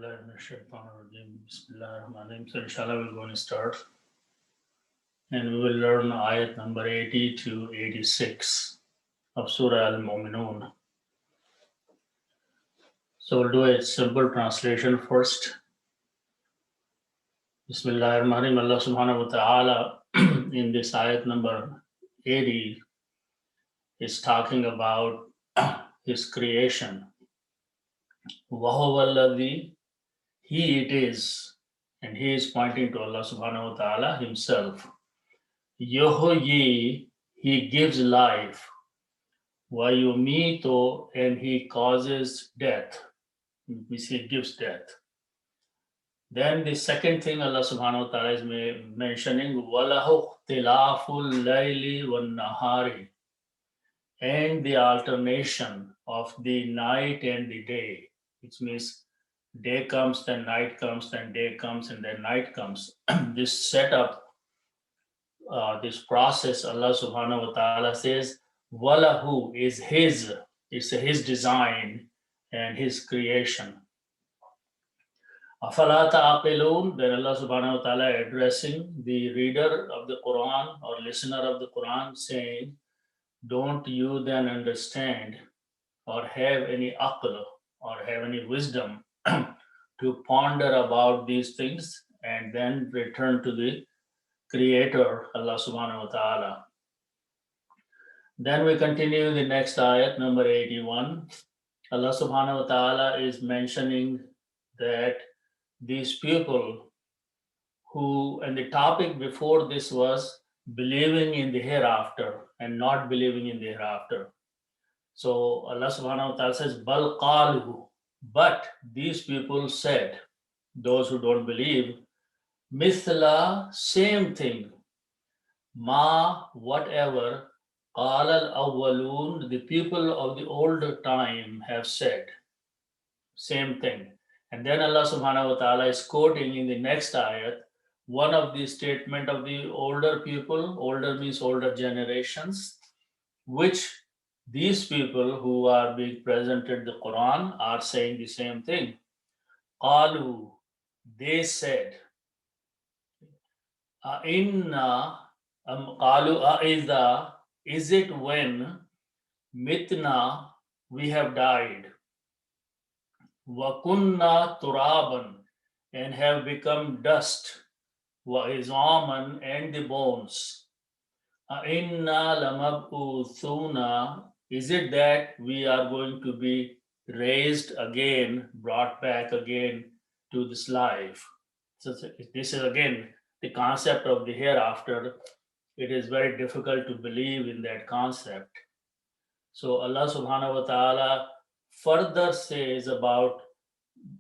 Bismillahirrahmanirrahim. So inshallah we're going to start and we will learn ayat number 80 to 86 of Surah Al-Mu'minun. So we'll do a simple translation first. Bismillahirrahmanirrahim. Allah subhanahu wa ta'ala in this ayat number 80 is talking about his creation. Wahuwallazi, he it is, and he is pointing to Allah subhanahu wa ta'ala himself. Yohyi, he gives life. Vayumito, and he causes death. He gives death. Then the second thing Allah subhanahu wa ta'ala is mentioning, Walahu tilaful layli wan nahari, and the alternation of the night and the day, which means day comes, then night comes, then day comes, and then night comes. This setup, this process, Allah subhanahu wa ta'ala says, Walahu is his, it's his design and his creation. Afala ta'aqilun, then Allah subhanahu wa ta'ala addressing the reader of the Quran or listener of the Quran, saying, don't you then understand or have any aql or have any wisdom to ponder about these things and then return to the Creator, Allah subhanahu wa ta'ala. Then we continue the next ayat, number 81. Allah subhanahu wa ta'ala is mentioning that these people who, and the topic before this was believing in the hereafter and not believing in the hereafter. So Allah subhanahu wa ta'ala says, Bal qalu, but these people said, those who don't believe, Mithla, same thing, Ma, whatever, Qal al-awwalun, the people of the older time have said. Same thing. And then Allah subhanahu wa ta'ala is quoting in the next ayat one of the statement of the older people, older means older generations, which these people who are being presented the Quran are saying the same thing. Qalu, they said, Inna, qalu aiza, is it when mitna, we have died, wa kunna turaban, and have become dust, wa izaman, and the bones, inna lamab'uthuna, is it that we are going to be raised again, brought back again to this life? So this is again the concept of the hereafter. It is very difficult to believe in that concept. So Allah subhanahu wa ta'ala further says about,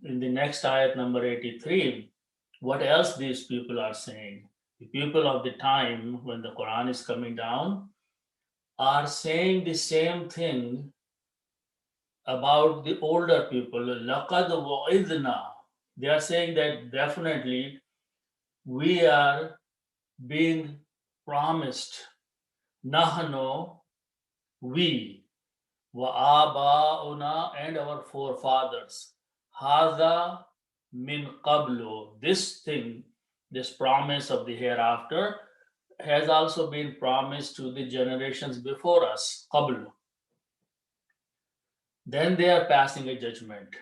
in the next ayat number 83, what else these people are saying. The people of the time when the Quran is coming down are saying the same thing about the older people. Laqad wa'idna. They are saying that definitely we are being promised. Nahno, we, wa aba'una, and our forefathers. Hadha min qablu, this thing, this promise of the hereafter has also been promised to the generations before us, qablu. Then they are passing a judgment.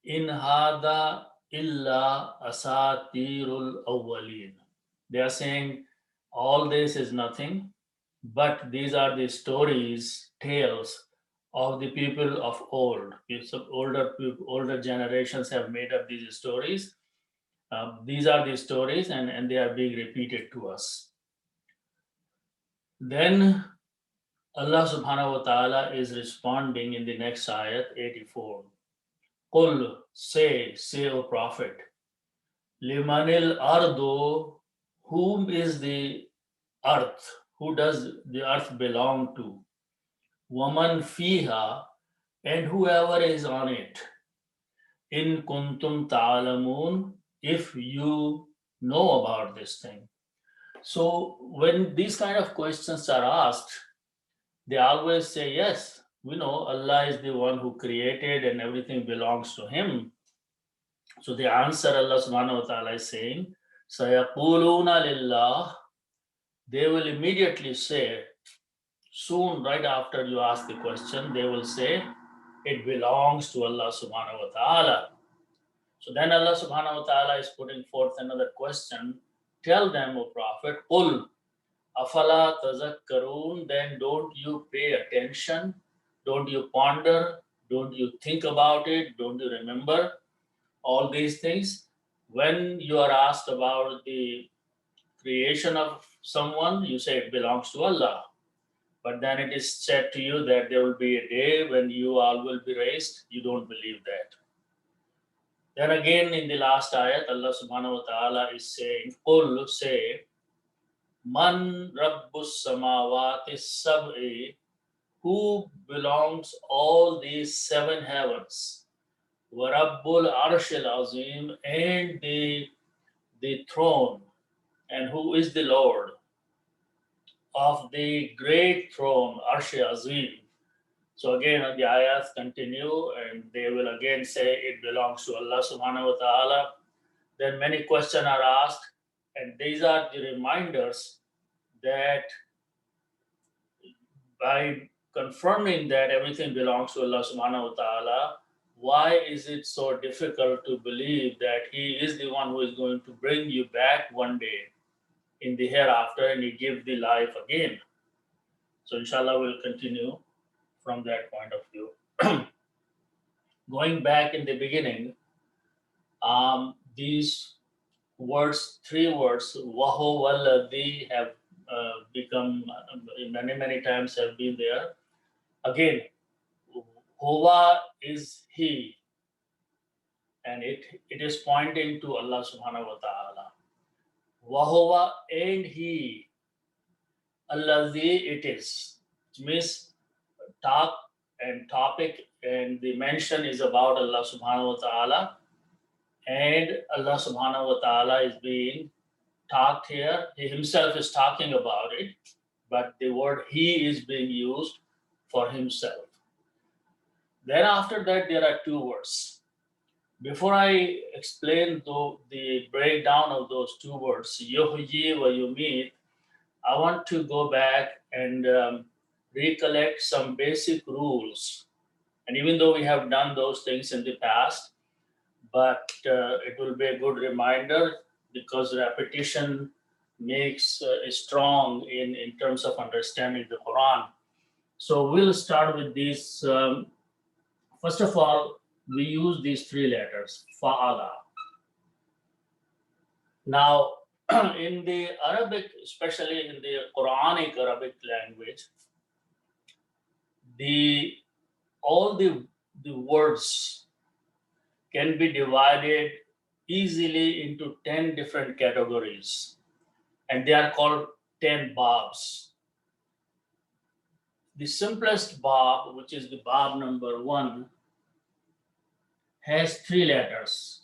In hadha illa asatirul awwalin. They are saying all this is nothing, but these are the stories, tales of the people of old. Some older generations have made up these stories. These are the stories, and they are being repeated to us. Then Allah subhanahu wa ta'ala is responding in the next ayat 84. Qul, say, O Prophet, Limanil ardu, whom is the earth? Who does the earth belong to? Waman fiha, and whoever is on it. In kuntum ta'alamun, if you know about this thing. So when these kind of questions are asked, they always say, yes, we know Allah is the one who created and everything belongs to Him. So the answer Allah subhanahu wa ta'ala is saying, Sayaquluna lillah, they will immediately say, soon, right after you ask the question, they will say, it belongs to Allah subhanahu wa ta'ala. So then Allah subhanahu wa ta'ala is putting forth another question. Tell them, O Prophet, Qul afala tazakkarun, then don't you pay attention? Don't you ponder? Don't you think about it? Don't you remember all these things? When you are asked about the creation of someone, you say it belongs to Allah. But then it is said to you that there will be a day when you all will be raised. You don't believe that. Then again in the last ayat, Allah subhanahu wa ta'ala is saying, Qul, say, Man Rabbus Samawati Sab'i, who belongs all these seven heavens, Wa Rabbul Arshil Azim, and the throne, and who is the Lord of the great throne, Arsh Azim. So again, the ayats continue, and they will again say it belongs to Allah subhanahu wa ta'ala. Then many questions are asked, and these are the reminders that by confirming that everything belongs to Allah subhanahu wa ta'ala, why is it so difficult to believe that He is the one who is going to bring you back one day in the hereafter and He gives the life again? So inshallah we'll continue from that point of view. Going back in the beginning, these words, three words, Wahu Walladhi, have become many times have been there. Again, Huwa is He, and it is pointing to Allah subhanahu wa ta'ala. Wahuwa, and He, Alladhi, it is. It means talk and topic, and the mention is about Allah subhanahu wa ta'ala, and Allah subhanahu wa ta'ala is being talked here. He himself is talking about it, but the word He is being used for Himself. Then after that, there are two words. Before I explain the breakdown of those two words, Yuhyi wa Yumit, I want to go back and recollect some basic rules. And even though we have done those things in the past, but it will be a good reminder because repetition makes strong in terms of understanding the Quran. So we'll start with these. First of all, we use these three letters, fa'ala. Now, in the Arabic, especially in the Quranic Arabic language, all the words can be divided easily into 10 different categories, and they are called 10 babs. The simplest bab, which is the bab number 1, has 3 letters.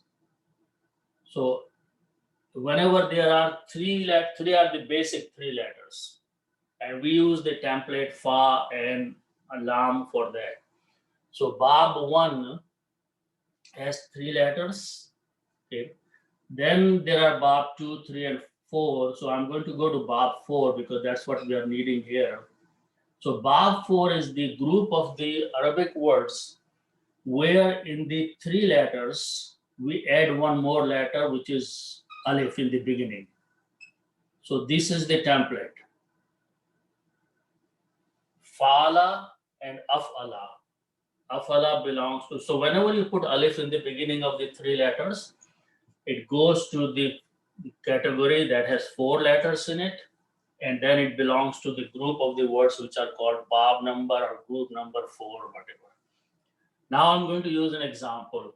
So whenever there are three are the basic 3 letters, and we use the template fa and lam for that. So bab 1 has 3 letters. Okay. Then there are bab 2, 3, and 4. So I'm going to go to bab 4 because that's what we are needing here. So bab 4 is the group of the Arabic words where in the 3 letters we add one more letter, which is alif in the beginning. So this is the template. Fala and afala. Afala belongs to, so whenever you put alif in the beginning of the 3 letters, it goes to the category that has 4 letters in it, and then it belongs to the group of the words which are called bab number or group number 4 or whatever. Now I'm going to use an example.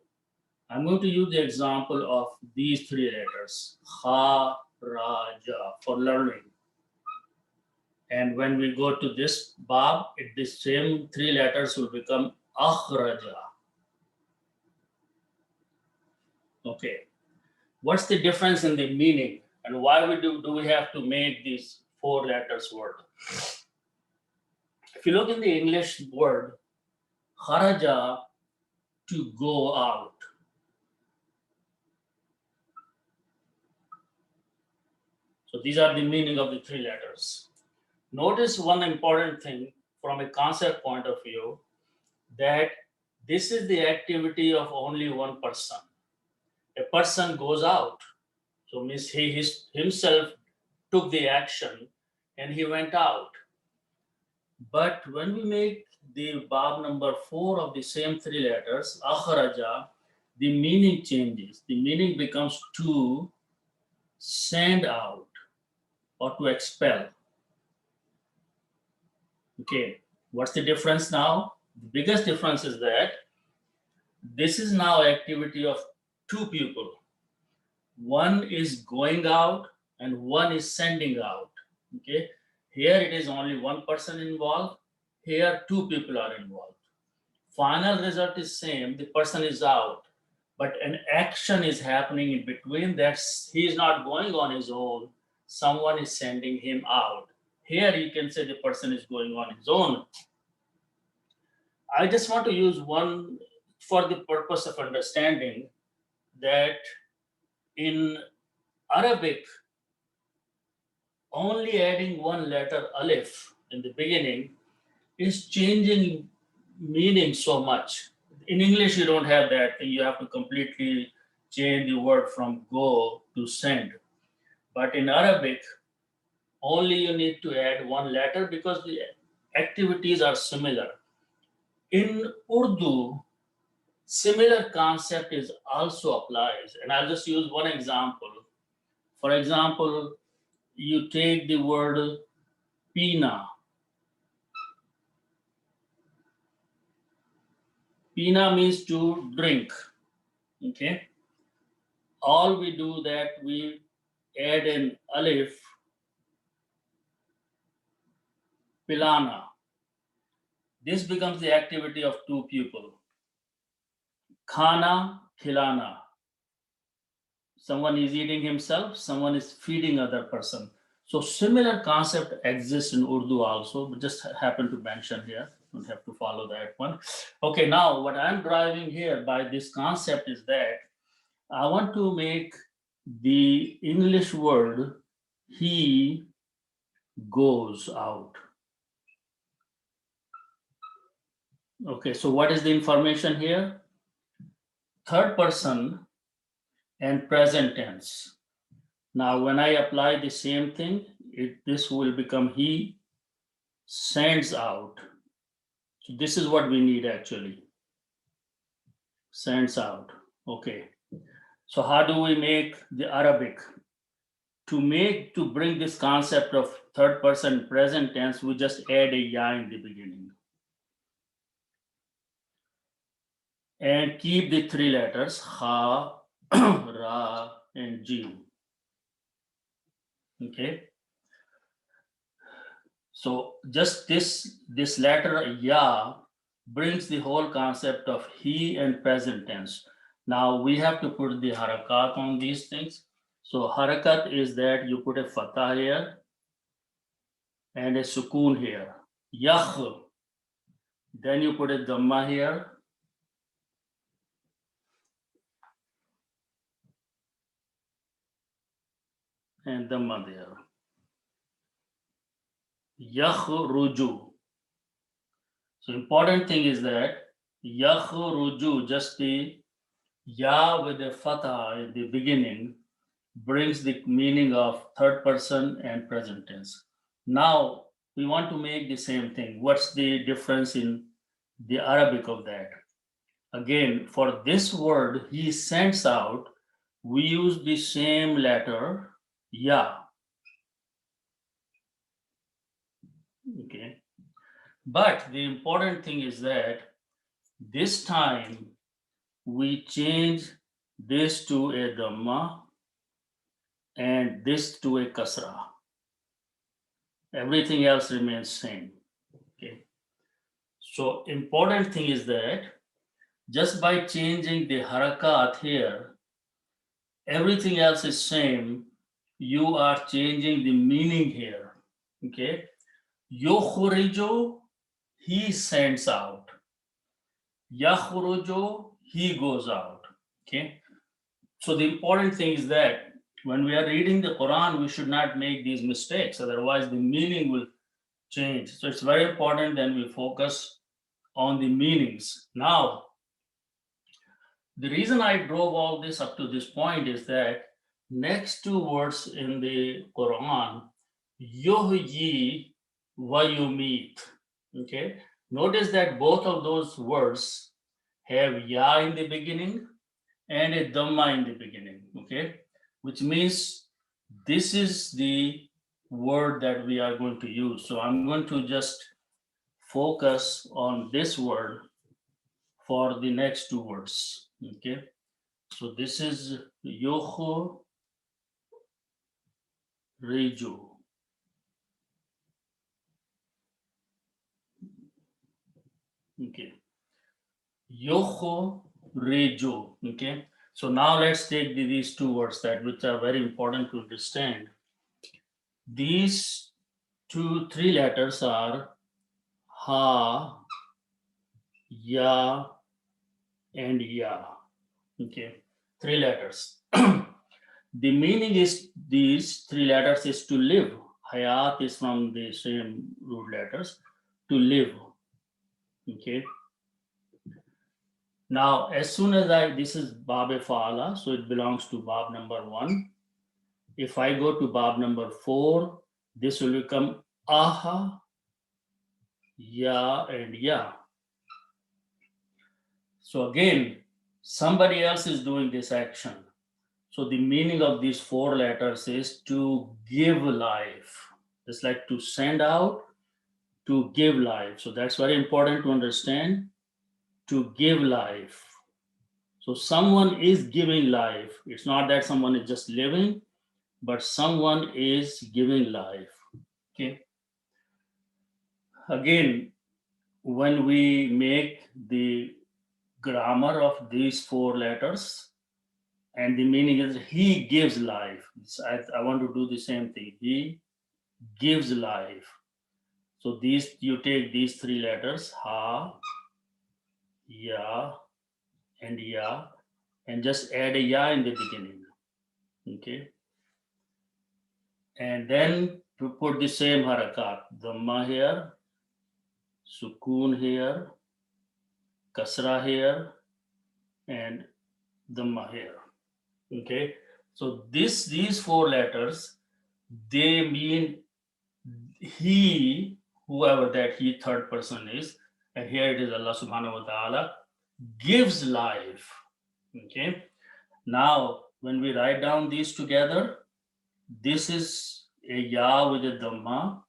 I'm going to use the example of these 3 letters, kha, ra, ja, for learning. And when we go to this bab, the same 3 letters will become akhraja. Okay. What's the difference in the meaning, and why do we have to make these 4 letters word? If you look in the English word, kharaja, to go out. So these are the meaning of the three letters. Notice one important thing from a concept point of view, that this is the activity of only one person. A person goes out. So means he himself took the action and he went out. But when we make the Bab number 4 of the same three letters, akhraja, the meaning changes. The meaning becomes to send out or to expel. Okay, what's the difference now? The biggest difference is that this is now activity of two people. One is going out and one is sending out. Okay, here it is only one person involved. Here two people are involved. Final result is same. The person is out, but an action is happening in between. That he is not going on his own. Someone is sending him out. Here you can say the person is going on his own. I just want to use one for the purpose of understanding that in Arabic, only adding one letter alif in the beginning is changing meaning so much. In English, you don't have that thing. You have to completely change the word from go to send. But in Arabic, only you need to add one letter because the activities are similar. In Urdu, similar concept is also applies. And I'll just use one example. For example, you take the word pina. Pina means to drink. Okay. All we do that we add an alif, pilana. This becomes the activity of two people. Khana, khilana. Someone is eating himself, someone is feeding other person. So similar concept exists in Urdu also, but just happen to mention here. Don't have to follow that one. Okay, now what I'm driving here by this concept is that I want to make the English word he goes out. Okay, so what is the information here? Third person and present tense. Now, when I apply the same thing, this will become he sends out. So this is what we need actually. Sends out. Okay. So how do we make the Arabic? To bring this concept of third person present tense, we just add a ya in the beginning. And keep the three letters ha, ra, and jim. Okay. So just this letter ya brings the whole concept of he and present tense. Now we have to put the harakat on these things. So harakat is that you put a fatah here and a sukoon here. Yakh. Then you put a dhamma here. And dhamma there. Yakhruju. So important thing is that yakhruju, just the ya with the fatah in the beginning, brings the meaning of third person and present tense. Now we want to make the same thing. What's the difference in the Arabic of that? Again, for this word, he sends out, we use the same letter, ya. Okay. But the important thing is that this time we change this to a dhamma and this to a kasra. Everything else remains same. Okay. So important thing is that just by changing the harakat here, everything else is same. You are changing the meaning here. Okay. Yukhrijo, he sends out. Yakhrujo, he goes out. Okay. So the important thing is that when we are reading the Quran, we should not make these mistakes, otherwise the meaning will change. So it's very important that we focus on the meanings. Now, the reason I drove all this up to this point is that next two words in the Quran, yuhyi wa yumit. Okay, notice that both of those words have ya in the beginning and a dhamma in the beginning. Okay, which means this is the word that we are going to use. So I'm going to just focus on this word for the next two words. Okay, so this is yoho reju. Okay, yoho reju. Okay, so now let's take these two words that which are very important to understand. These three letters are ha, ya, and ya. Okay, three letters. The meaning is these three letters is to live. Hayat is from the same root letters, to live. Okay. Now, as soon as this is Bab Fa'ala, so it belongs to Bab number 1. If I go to Bab number 4, this will become Aha, Ya, and Ya. So again, somebody else is doing this action. So the meaning of these four letters is to give life. It's like to send out, to give life. So that's very important to understand, to give life. So someone is giving life. It's not that someone is just living, but someone is giving life. Okay. Again, when we make the grammar of these four letters, and the meaning is he gives life. I want to do the same thing. He gives life. So these you take these three letters, ha, ya, and ya, and just add a ya in the beginning. Okay. And then to put the same harakat, dhamma here, sukoon here, kasra here, and dhamma here. Okay. So these four letters, they mean he, whoever that he third person is, and here it is Allah subhanahu wa ta'ala, gives life. Okay. Now, when we write down these together, this is a ya with a dhamma,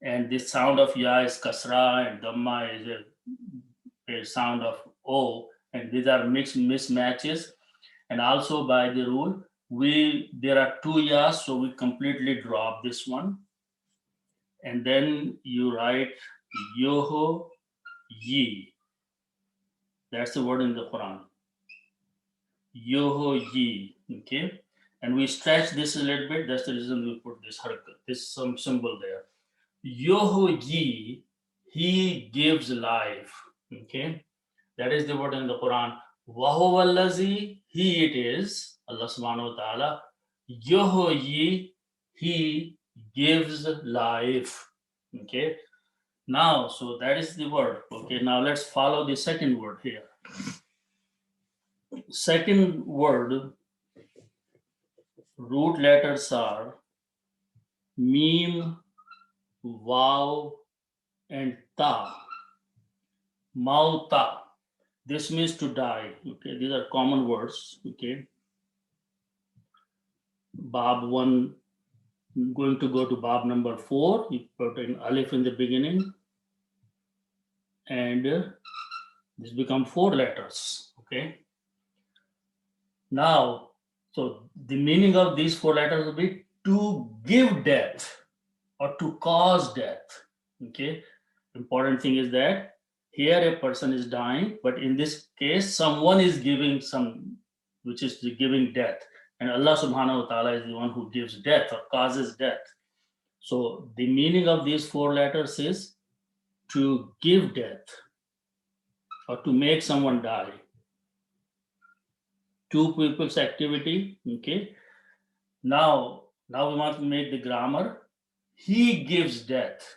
and this sound of ya is kasra, and dhamma is a sound of o, and these are mixed mismatches. And also by the rule, there are two yas, so we completely drop this one, and then you write yoho yi. That's the word in the Quran. Yoho yi. Okay, and we stretch this a little bit. That's the reason we put this some symbol there. Yoho yi, he gives life. Okay, that is the word in the Quran. Wahuwallazi, he it is, Allah subhanahu wa ta'ala. Yoho yi, he gives life. Okay, now, so that is the word. Okay, now let's follow the second word here. Second word, root letters are mim, waw, and ta. Mauta. This means to die. Okay, these are common words. Okay. Bab 1, going to go to Bab number 4. You put an alif in the beginning, and this become 4 letters. Okay. Now, so the meaning of these 4 letters will be to give death or to cause death. Okay. Important thing is that here a person is dying, but in this case, someone is giving some, which is the giving death. And Allah subhanahu wa ta'ala is the one who gives death or causes death. So the meaning of these 4 letters is to give death or to make someone die. Two people's activity. Okay. Now we want to make the grammar. He gives death.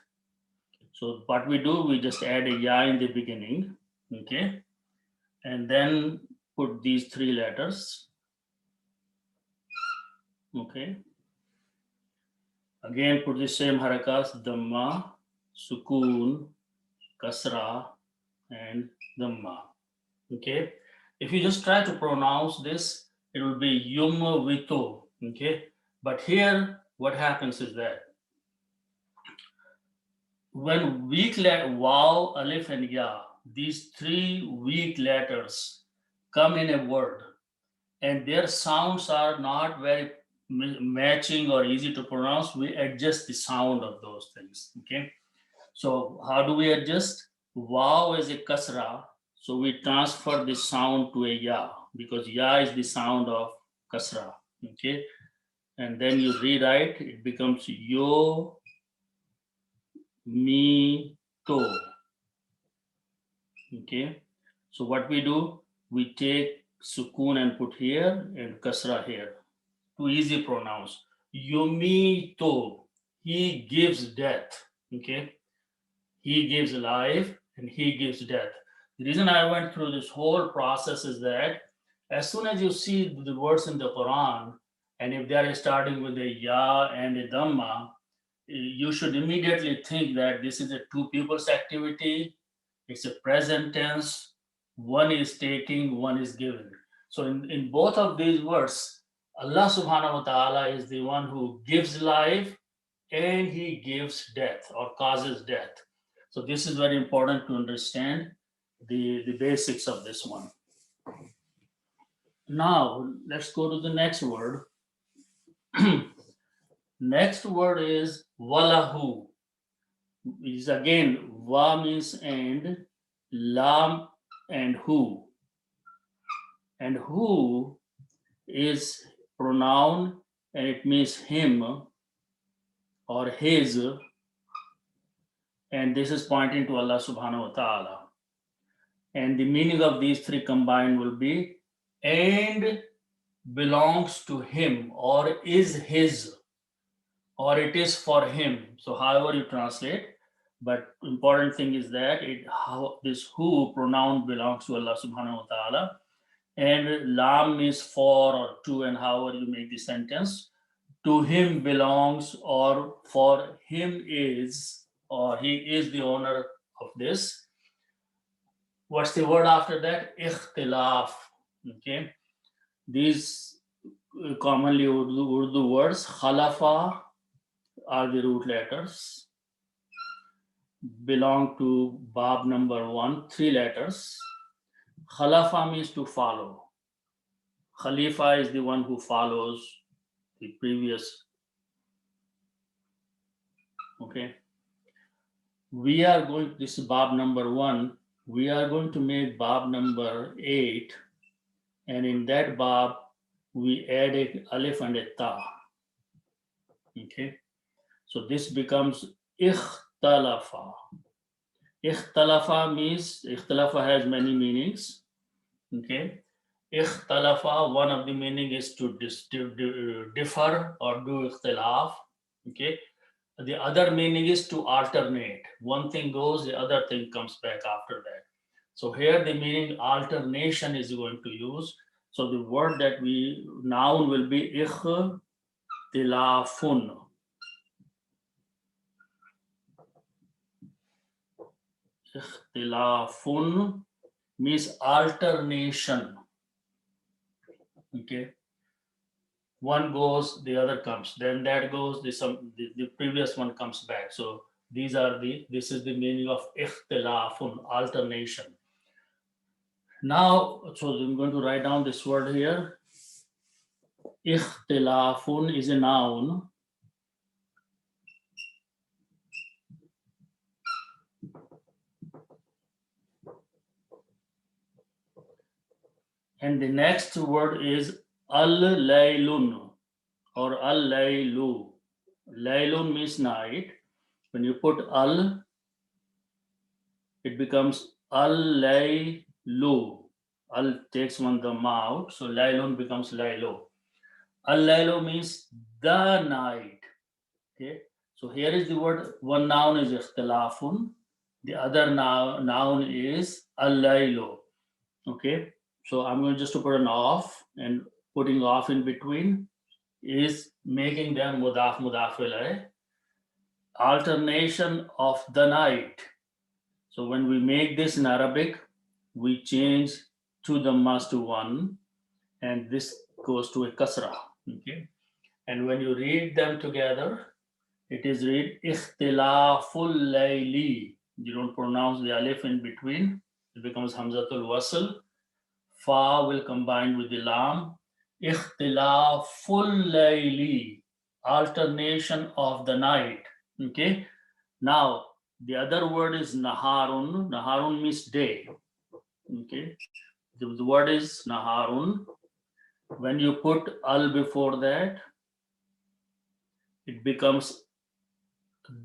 So what we do, we just add a ya in the beginning, okay, and then put these three letters, okay. Again, put the same harakas, dhamma, sukun, kasra, and dhamma. Okay. If you just try to pronounce this, it will be yum vito. Okay. But here, what happens is that when weak letter wow, alif, and ya, these three weak letters come in a word, and their sounds are not very matching or easy to pronounce, we adjust the sound of those things. Okay. So how do we adjust? Wow is a kasra, so we transfer the sound to a ya because ya is the sound of kasra. Okay, and then you rewrite, it becomes yo mi to. Okay, so what we do, we take sukun and put here and kasra here. Too easy pronounce. Yomi to. He gives death. Okay, he gives life and he gives death. The reason I went through this whole process is that as soon as you see the words in the Quran, and if they are starting with a ya and a dhamma, you should immediately think that this is a two people's activity, it's a present tense, one is taking, one is giving. So in both of these words, Allah subhanahu wa ta'ala is the one who gives life and he gives death or causes death. So this is very important to understand the basics of this one. Now let's go to the next word. Next word is walahu. Is again wa means and, lam and who. And who is pronoun and it means him or his, and this is pointing to Allah subhanahu wa ta'ala. And the meaning of these three combined will be and belongs to him or is his or it is for him. So however you translate, but important thing is that it how this who pronoun belongs to Allah subhanahu wa ta'ala, and lam is for or to, and however you make the sentence, to him belongs or for him is or he is the owner of this. What's the word after that? Ikhtilaf. Okay. These commonly Urdu words, khalafa are the root letters, belong to bab number 1, 3 letters. Khalafa means to follow. Khalifa is the one who follows the previous. Okay. We are going, this is bab number 1. We are going to make bab number 8, and in that bab, we add a alif and a ta. Okay. So this becomes ikhtalafa. Ikhtalafa means, ikhtalafa has many meanings. Okay. Ikhtalafa, one of the meaning is to differ or do ikhtilaf. Okay. The other meaning is to alternate. One thing goes, the other thing comes back after that. So here the meaning alternation is going to use. So the word that we, noun will be ikhtilafun. Ikhtilafun means alternation. Okay. One goes, the other comes. Then that goes, the previous one comes back. So this is the meaning of ikhtilafun, alternation. Now, so I'm going to write down this word here. Ikhtilafun is a noun. And the next word is al-laylun or al-laylu. Laylun means night. When you put al, it becomes al-laylu. Al takes one dhamma out, so laylun becomes laylu. Al-laylu means the night. Okay, so here is the word, one noun is ikhtilafun, the other noun is al-laylu. Okay, so I'm going just to put an off, and putting off in between is making them mudaf mudaf ilayh, alternation of the night. So when we make this in Arabic, we change two dhammas to one, and this goes to a kasra. Okay, and when you read them together, it is read ikhtilaful layli. You don't pronounce the alif in between. It becomes hamzatul wasl. Fa will combine with the lam. Ikhtilaful layli, alternation of the night. Okay. Now the other word is naharun. Naharun means day. Okay. The word is naharun. When you put al before that, it becomes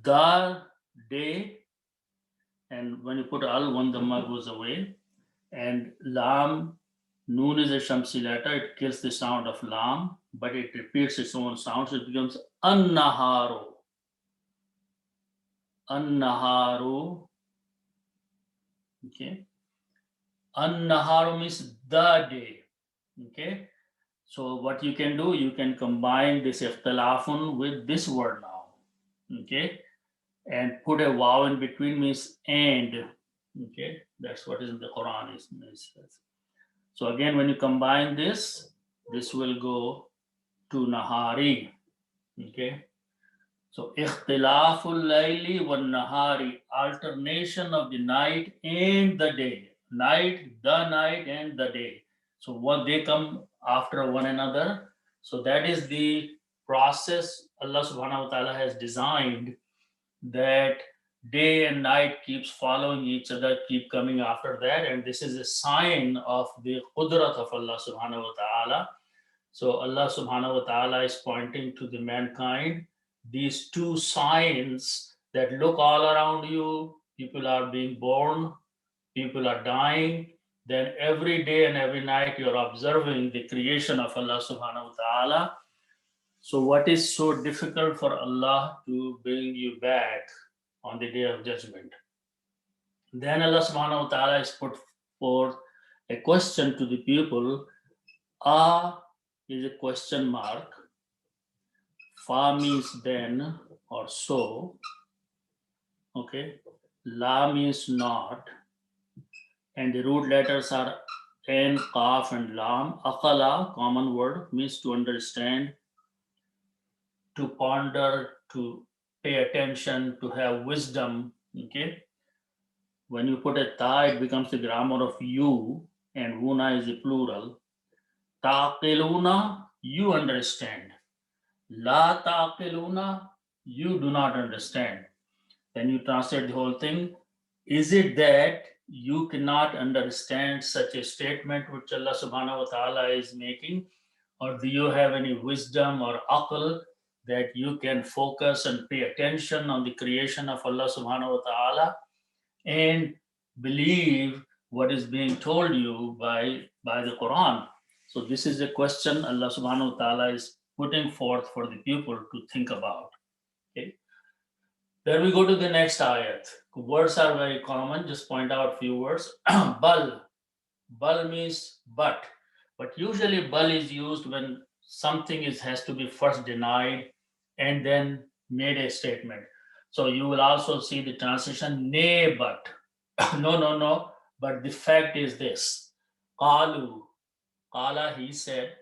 the day, and when you put al, one dhamma goes away, and lam, noon is a shamsi letter, it kills the sound of lam, but it repeats its own sound, so it becomes an-naharu. An-naharu. Okay. An-naharu means the day. Okay. So what you can do, you can combine this ikhtilafun with this word now. Okay. And put a waw in between means and. Okay, that's what is in the Quran is. So again, when you combine this will go to nahari. Okay, so ikhtilaful layli wa nahari, alternation of the night and the day. Night, the night, and the day. So what they come after one another. So that is the process Allah subhanahu wa ta'ala has designed, that day and night keeps following each other, keep coming after that, and this is a sign of the qudrat of Allah subhanahu wa ta'ala. So Allah subhanahu wa ta'ala is pointing to the mankind these two signs that look all around you. People are being born, people are dying, then every day and every night you're observing the creation of Allah subhanahu wa ta'ala. So what is so difficult for Allah to bring you back on the day of judgment? Then Allah subhanahu wa ta'ala has put forth a question to the people. Is a question mark. Fa means then or so. Okay. La means not. And the root letters are N, Qaf, and Lam. Aqala, common word, means to understand, to ponder, to pay attention, to have wisdom. Okay. When you put a ta, it becomes the grammar of you, and una is the plural. Taqiluna, you understand. La taqiluna, you do not understand. Then you translate the whole thing. Is it that you cannot understand such a statement which Allah subhanahu wa ta'ala is making? Or do you have any wisdom or aql that you can focus and pay attention on the creation of Allah subhanahu wa ta'ala and believe what is being told you by the Quran? So this is a question Allah subhanahu wa ta'ala is putting forth for the people to think about. Okay. Then we go to the next ayat. Words are very common. Just point out a few words. Bal. Bal means but usually bal is used when something has to be first denied and then made a statement. So you will also see the transition nay but. No, but the fact is this. Qalu. Qala, he said.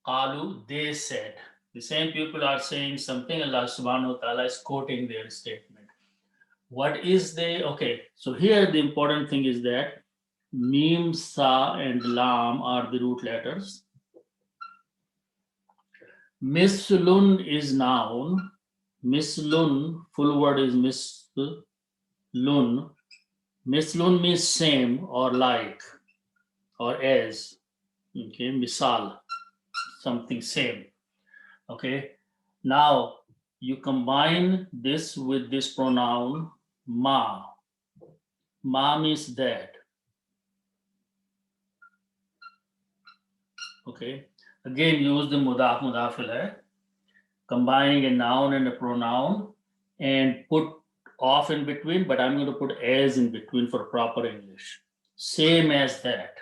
Qalu, they said. The same people are saying something. Allah subhanahu wa ta'ala is quoting their statement. What is the, okay, so here the important thing is that Mim, Sa, and Lam are the root letters. Mislun is noun. Mislun, full word is mislun. Mislun means same or like or as. Okay, misal, something same. Okay, now you combine this with this pronoun ma. Ma means that. Okay, Again, use the mudaf mudaf ilayh, combining a noun and a pronoun, and put off in between, but I'm going to put as in between for proper English. Same as that.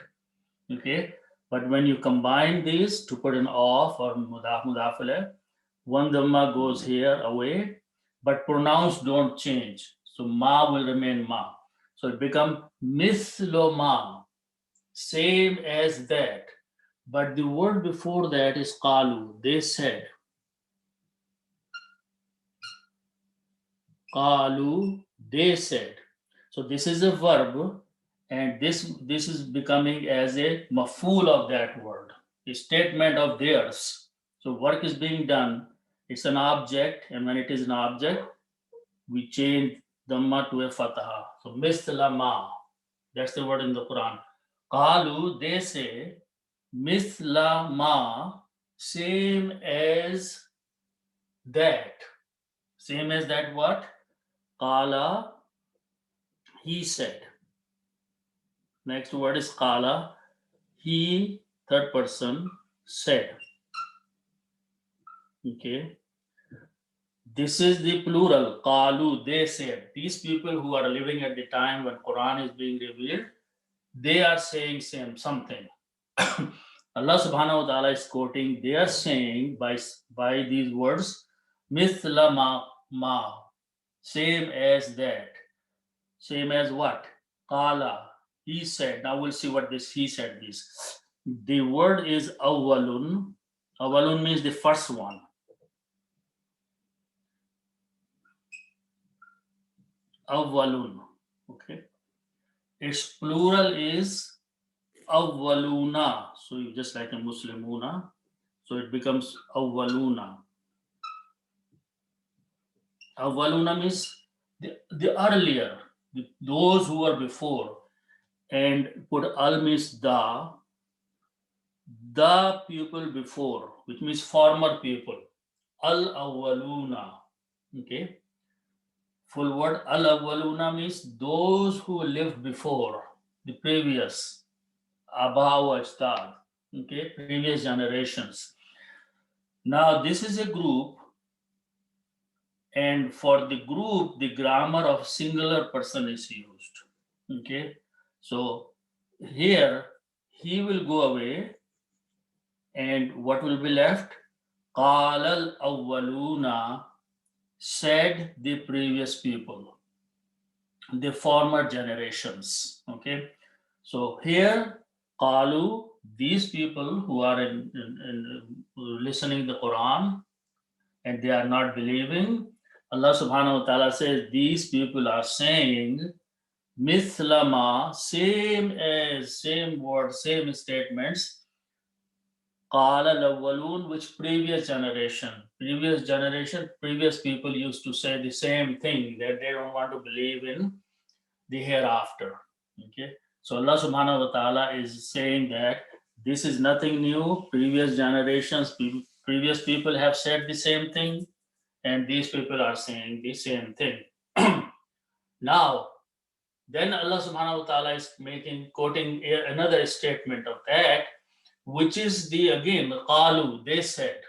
Okay. But when you combine these to put an off or mudaf mudaf ilayh, one dhamma goes here away, but pronouns don't change. So ma will remain ma. So it becomes mislo ma, same as that. But the word before that is qalu, they said. Qalu, they said. So this is a verb, and this is becoming as a maf'ul of that word, a statement of theirs. So work is being done. It's an object, and when it is an object, we change dhamma to a fataha. So misla ma, that's the word in the Quran. Qalu, they say, misla ma, same as that. Same as that what? Qala, he said. Next word is qala, he, third person, said. Okay. This is the plural. Qalu, they said. These people who are living at the time when Quran is being revealed, they are saying something. Allah subhanahu wa ta'ala is quoting, they are saying by these words, mithla ma, same as that. Same as what? Qala, he said. Now we'll see what this he said is. The word is awwalun. Awwalun means the first one. Awwalun. Okay. Its plural is awwaluna. So you just like a Muslimuna. So it becomes awwaluna. Awwaluna means the earlier, those who were before. And put al means the people before, which means former people. Al awwaluna. Okay. Full word al awwaluna means those who lived before, the previous, abha ajdad. Okay, previous generations. Now this is a group, and for the group, the grammar of singular person is used. Okay, so here he will go away, and what will be left? Qala al-awwaluna, said the previous people, the former generations. Okay, so here qalu, these people who are in listening the Quran and they are not believing, Allah subhanahu wa ta'ala says these people are saying mithlama, same word, same statements. Qala al-awwalun, which previous people used to say the same thing, that they don't want to believe in the hereafter. Okay, so Allah subhanahu wa ta'ala is saying that this is nothing new. Previous generations, previous people have said the same thing, and these people are saying the same thing. Now, then Allah subhanahu wa ta'ala is quoting another statement of that, which is again, qalu, they said.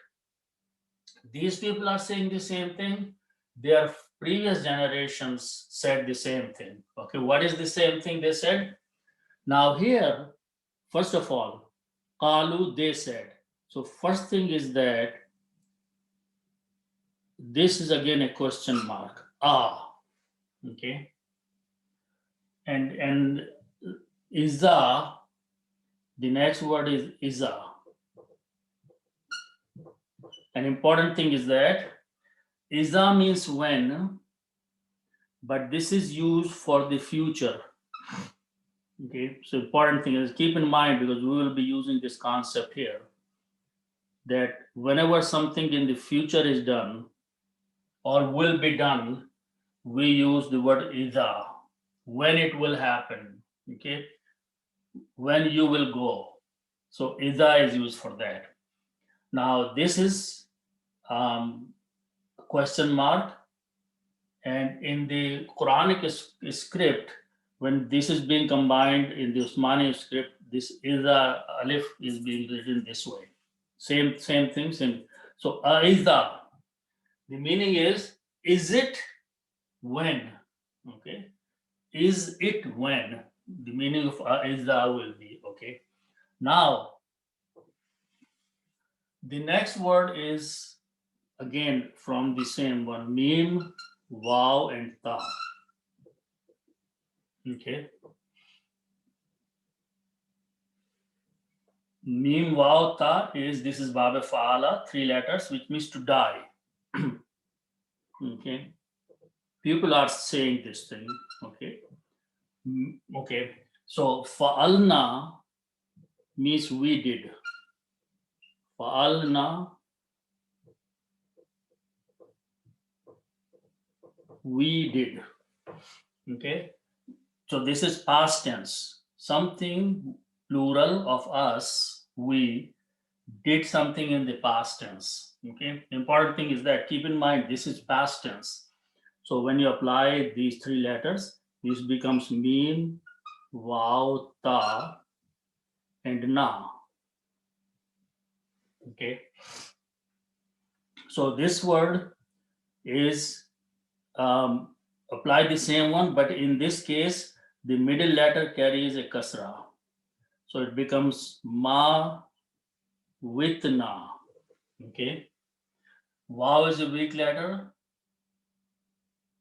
These people are saying the same thing. Their previous generations said the same thing. Okay, what is the same thing they said? Now here, first of all, qalu, they said. So first thing is that this is again a question mark. Okay. And iza, the next word is iza. An important thing is that iza means when, but this is used for the future. Okay, so important thing is keep in mind, because we will be using this concept here, that whenever something in the future is done or will be done, we use the word iza, when it will happen. Okay, when you will go. So iza is used for that. Now this is question mark, and in the Quranic script, when this is being combined in the Usmani script, this iza alif is being written this way. Same thing, same. So aiza, the meaning is it when? Okay. Is it when? The meaning of aiza will be, okay. Now, the next word is again from the same one, mim, wow, and ta. Okay. Mim, wow, ta is, this is Baba Fa'ala, 3 letters, which means to die. Okay. People are saying this thing. Okay. Okay. So Fa'alna means we did. Fa'alna, we did. Okay. So this is past tense. Something plural of us, we did something in the past tense. Okay. The important thing is that keep in mind this is past tense. So when you apply these 3 letters, this becomes mim, wow, ta, and na. Okay. So this word is apply the same one, but in this case, the middle letter carries a kasra. So it becomes ma with na. Okay. Wow is a weak letter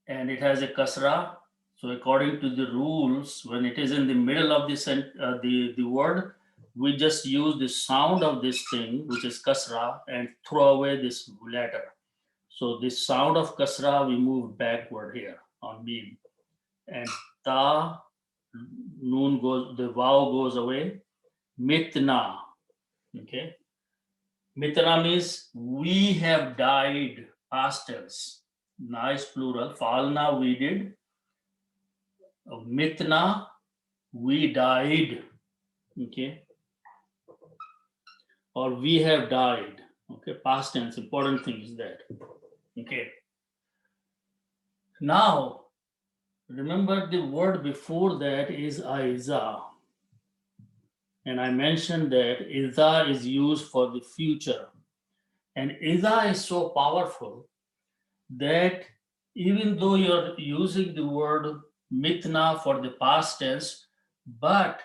and it has a kasra. So according to the rules, when it is in the middle of the word, we just use the sound of this thing, which is kasra, and throw away this letter. So this sound of kasra, we move backward here on mim. And ta, noon goes, the wow goes away. Mitna. Okay. Mitna means we have died, past tense. Nice plural. Falna, we did. Mitna, we died. Okay. Or we have died. Okay. Past tense. Important thing is that. Okay. Now, remember the word before that is aiza. And I mentioned that iza is used for the future. And iza is so powerful that even though you're using the word mitna for the past tense, but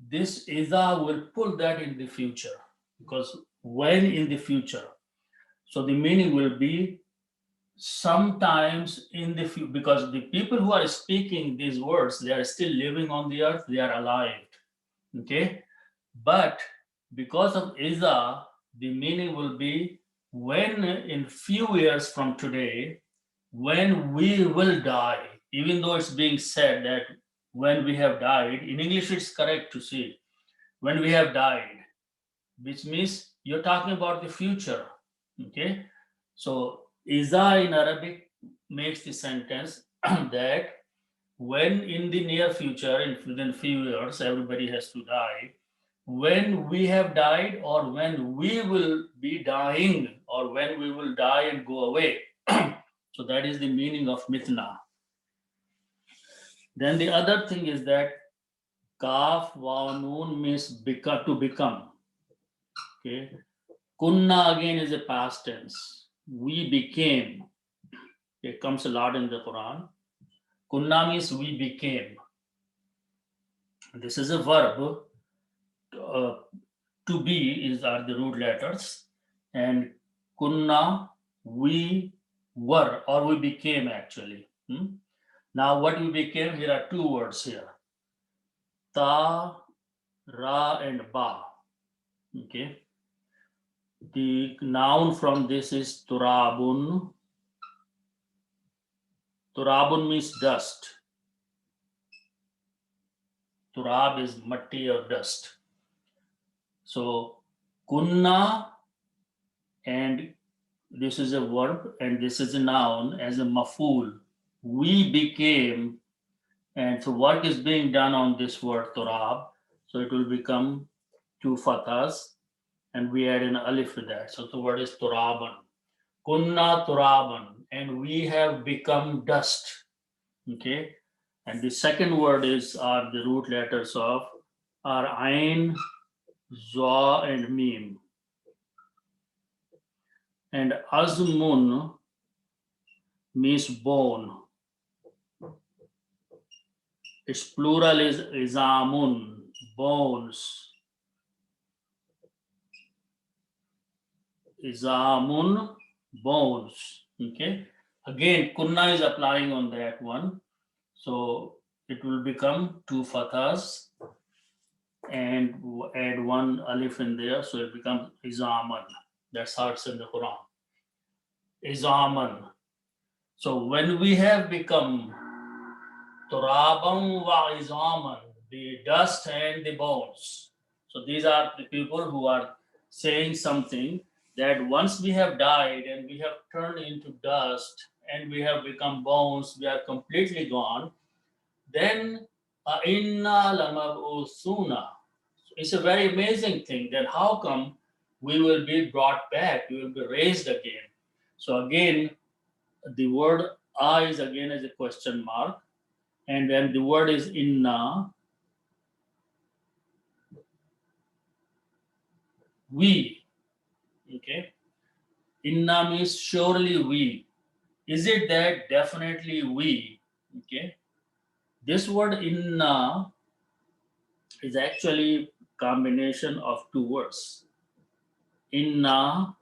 this iza will pull that in the future. Because when in the future, so the meaning will be sometimes in the future, because the people who are speaking these words, they are still living on the earth, they are alive. Okay. But because of Iza, the meaning will be when in few years from today, when we will die, even though it's being said that when we have died, in English it's correct to say when we have died, which means you're talking about the future. Okay. So Iza in Arabic makes the sentence that when in the near future, within few years, everybody has to die, when we have died or when we will be dying or when we will die and go away. So that is the meaning of mitna. Then the other thing is that kaf wa noon means to become. Okay. Kunna again is a past tense. We became. It comes a lot in the Quran. Kunna means we became. This is a verb. To be are the root letters, and kunna, we were or we became actually. Now what we became, here are 2 words here, ta, ra, and ba. Okay. The noun from this is turabun. Turabun means dust. Turab is matti or dust. So kunna, and this is a verb and this is a noun as a maful. We became, and so work is being done on this word turab. So it will become 2 fathas and we add an alif to that. So the word is turaban. Kunna turaban, and we have become dust. Okay. And the second word are the root letters of are ain, za, and mim. And azmun means bone. Its plural is izamun, bones. Izamun, bones. Okay. Again, kunna is applying on that one. So it will become two fathas and add one alif in there. So it becomes izaman. That's how it's in the Quran. Izaman. So when we have become Turabam wa izaman, the dust and the bones. So these are the people who are saying something that once we have died and we have turned into dust and we have become bones, we are completely gone, then inna lamab'usuna. It's a very amazing thing. Then how come we will be brought back? We will be raised again. So again, the word is again as a question mark, and then the word is inna, we. Okay, inna means surely we. Is it that? Definitely we. Okay, this word inna is actually combination of two words, inna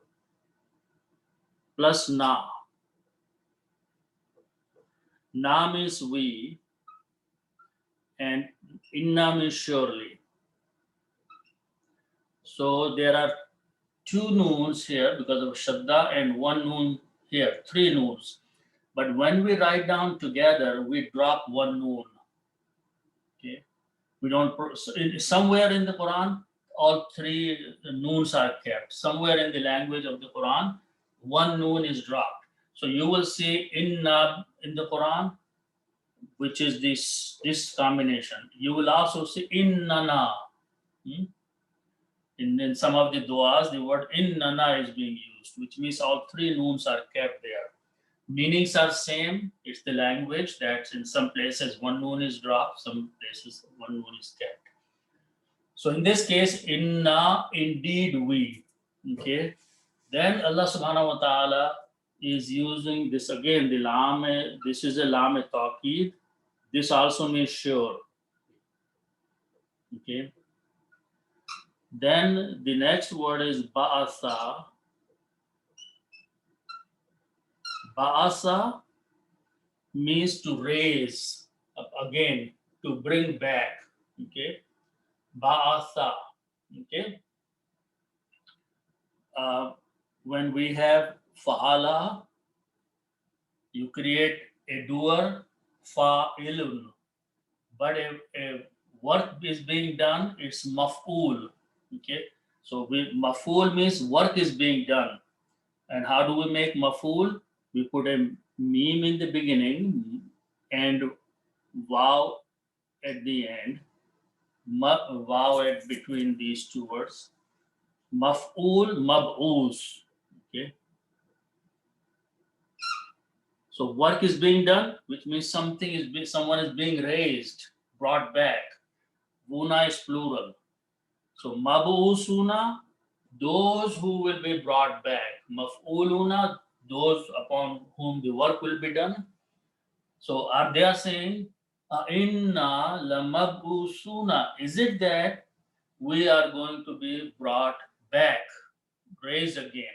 plus na. Na means we and inna means surely. So there are two noons here because of Shadda and one noon here, three noons. But when we write down together, we drop one noon. Okay, we don't. Somewhere in the Quran, all three noons are kept. Somewhere in the language of the Quran, one noon is dropped. So you will see inna in the Quran, which is this combination. You will also see innana. Hmm? In some of the du'as, the word innana is being used, which means all three noons are kept there. Meanings are same. It's the language that in some places one noon is dropped, some places one noon is kept. So in this case, inna, indeed we. Okay. Then Allah subhanahu wa ta'ala is using this again, the lam, this is a lam taqeed. This also means sure. Okay. Then the next word is ba'asa. Ba'asa means to raise, again, to bring back. Okay. Ba'asa. Okay. When we have fa'ala, you create a doer, fa'ilun. But a work is being done, it's maf'ul. Okay. So maf'ul means work is being done. And how do we make maf'ul? We put a meme in the beginning and wow at the end. Wow at between these two words. Maf'ul, mab'us. Okay. So work is being done, which means someone is being raised, brought back. Una is plural. So mab'usuna, those who will be brought back. Maf'uluna, those upon whom the work will be done. So are they saying, inna lamab'usuna? Is it that we are going to be brought back, raised again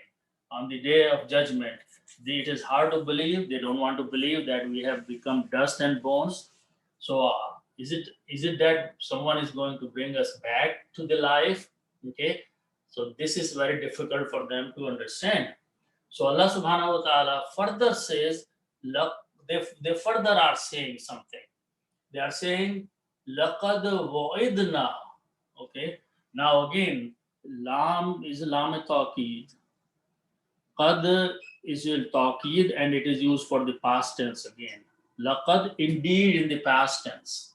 on the day of judgment? It is hard to believe. They don't want to believe that we have become dust and bones. So is it that someone is going to bring us back to the life? Okay. So this is very difficult for them to understand. So Allah subhanahu wa ta'ala further says, look, they further are saying something. They are saying, laqad wa'idna. Okay. Now again, lam is lam taqeed. Qad is a taqeed and it is used for the past tense again. Laqad, indeed, in the past tense.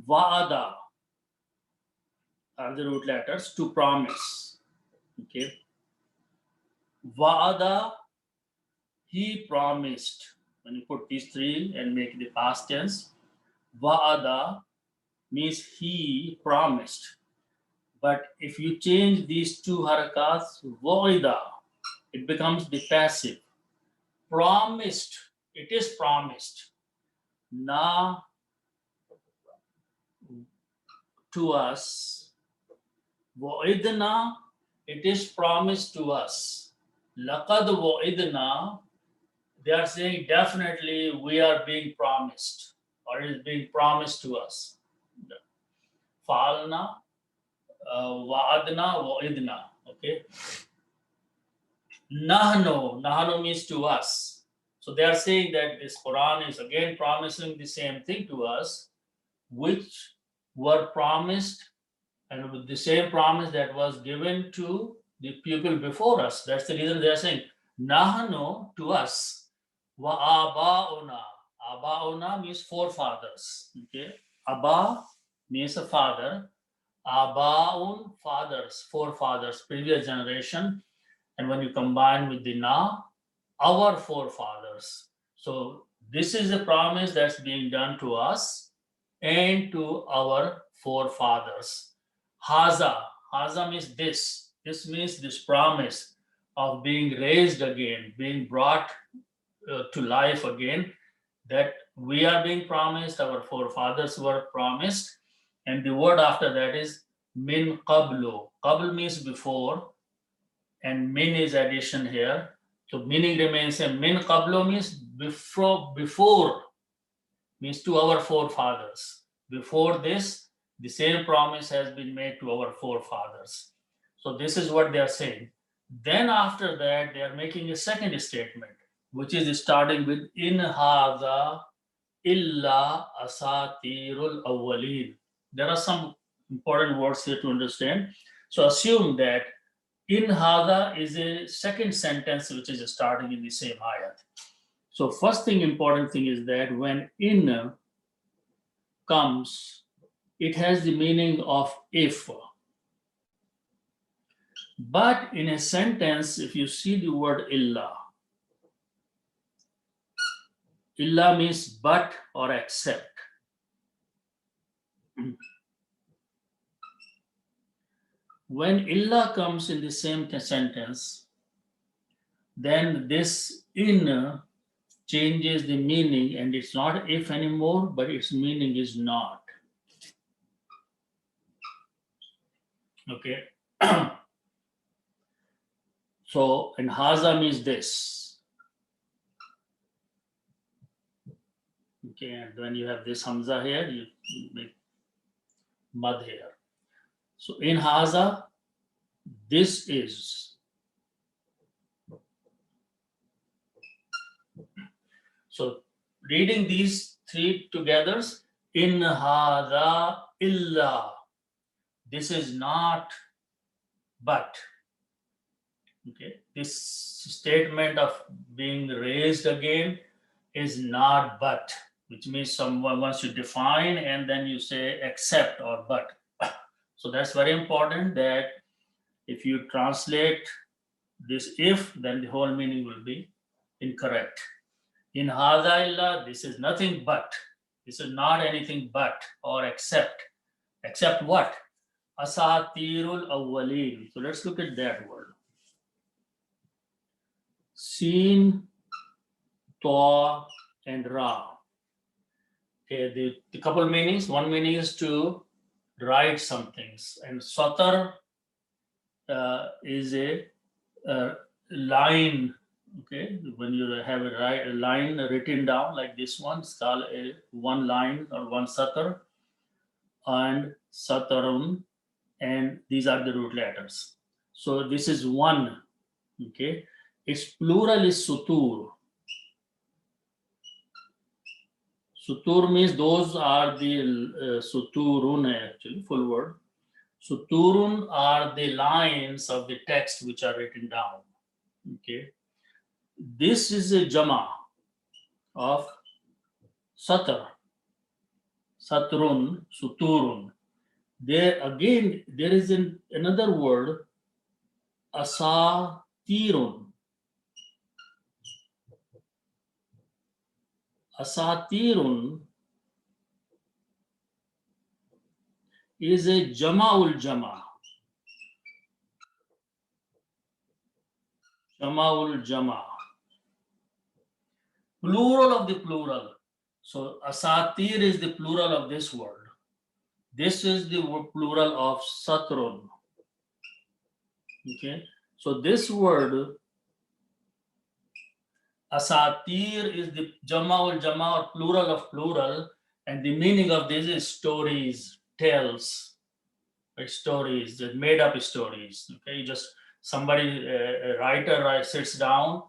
Wa'ada are the root letters, to promise. Okay. Wa'ada, he promised. When you put these three and make the past tense, Wa'ada means he promised. But if you change these two harakats, Wa'ida, it becomes the passive. Promised, it is promised. Na to us. Wa'idna, it is promised to us. Laqad wa'idna, they are saying definitely we are being promised, or it is being promised to us. Fa'alna, wa'adna, wa'idna. Okay. Nahno means to us. So they are saying that this Quran is again promising the same thing to us, which were promised, and with the same promise that was given to the people before us. That's the reason they are saying Nahno to us. Wa abauna. Abauna means forefathers. Okay. Abba means a father. Abaun, fathers, forefathers, previous generation. And when you combine with the na, our forefathers. So this is a promise that's being done to us and to our forefathers. Haza means this. This means this promise of being raised again, being brought to life again, that we are being promised, our forefathers were promised. And the word after that is min qablu. Qabl means before, and min is addition here. So meaning remains same. Min qablu means before means to our forefathers. Before this, the same promise has been made to our forefathers. So this is what they are saying. Then after that, they are making a second statement, which is starting with in hadha illa asatirul awwalin. There are some important words here to understand. So assume that in hadha is a second sentence which is starting in the same ayat. So first thing, important thing is that when in comes, it has the meaning of if. But in a sentence, if you see the word illa means but or except. When illa comes in the same sentence, then this in changes the meaning, and it's not if anymore, but its meaning is not. Okay. So, and haza means this. Okay, and when you have this hamza here, you make mad here. So, in haza, this is. So, reading these three together, in haza illa, this is not but. Okay, this statement of being raised again is not but, which means someone wants to define and then you say except or but. So that's very important, that if you translate this if, then the whole meaning will be incorrect. In hadha illa, this is nothing but. This is not anything but or except. Except what? Asatirul awwaleen. So let's look at that word. Sin, Ta, and Ra. Okay, the couple meanings. One meaning is to write some things, and Satar is a line. Okay, when you have a line written down like this one, it's called a one line or one Satar, and Satarun, and these are the root letters. So this is one. Okay, its plural is Sutur. Sutur means those are the Suturun, actually, full word. Suturun are the lines of the text which are written down. Okay. This is a Jama of Satar. Satrun, Suturun. There again, there is another word, Asatirun. Asatirun is a Jama'ul Jama. Jama'ul Jama. Plural of the plural. So asatir is the plural of this word. This is the plural of satrun. Okay. So this word asatir is the jama'ul jama or plural of plural, and the meaning of this is stories, tales, right? Stories, the made up stories. Okay, just somebody, a writer sits down